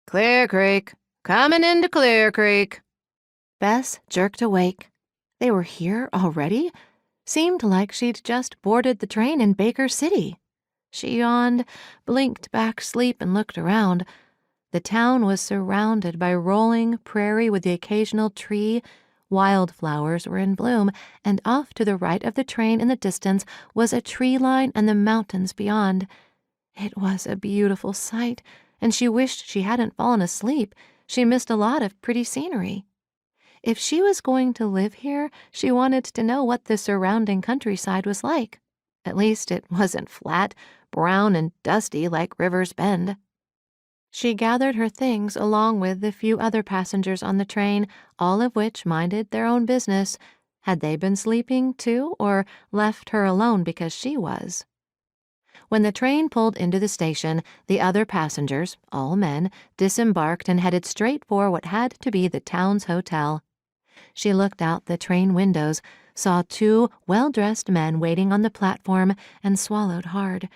Clear Creek. Coming into Clear Creek. Bess jerked awake. They were here already? Seemed like she'd just boarded the train in Baker City. She yawned, blinked back sleep, and looked around. The town was surrounded by rolling prairie with the occasional tree. Wildflowers were in bloom, and off to the right of the train in the distance was a tree line and the mountains beyond. It was a beautiful sight, and she wished she hadn't fallen asleep. She missed a lot of pretty scenery. If she was going to live here, she wanted to know what the surrounding countryside was like. At least it wasn't flat, brown, and dusty like River's Bend. She gathered her things along with the few other passengers on the train, all of which minded their own business. Had they been sleeping, too, or left her alone because she was? When the train pulled into the station, the other passengers, all men, disembarked and headed straight for what had to be the town's hotel. She looked out the train windows, saw two well-dressed men waiting on the platform, and swallowed hard.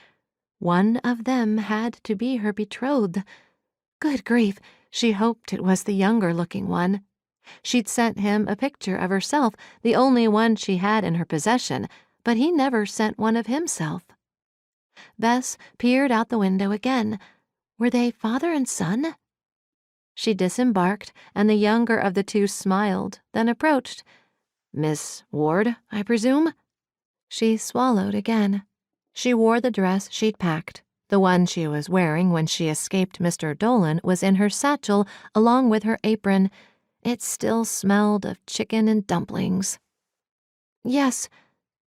One of them had to be her betrothed. Good grief, she hoped it was the younger-looking one. She'd sent him a picture of herself, the only one she had in her possession, but he never sent one of himself. Bess peered out the window again. Were they father and son? She disembarked, and the younger of the two smiled, then approached. "Miss Ward, I presume?" She swallowed again. She wore the dress she'd packed. The one she was wearing when she escaped Mr. Dolan was in her satchel along with her apron. It still smelled of chicken and dumplings. "Yes."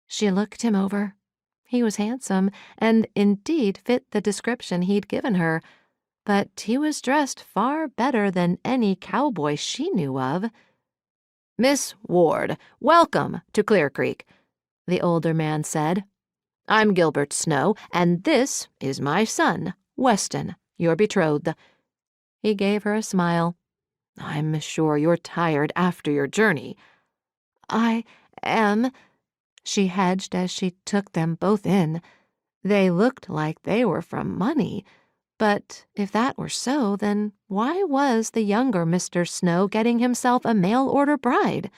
She looked him over. He was handsome, and indeed fit the description he'd given her, but he was dressed far better than any cowboy she knew of. "Miss Ward, welcome to Clear Creek," the older man said. "I'm Gilbert Snow, and this is my son, Weston, your betrothed." He gave her a smile. "I'm sure you're tired after your journey." "I am." She hedged as she took them both in. They looked like they were from money. But if that were so, then why was the younger Mr. Snow getting himself a mail-order bride?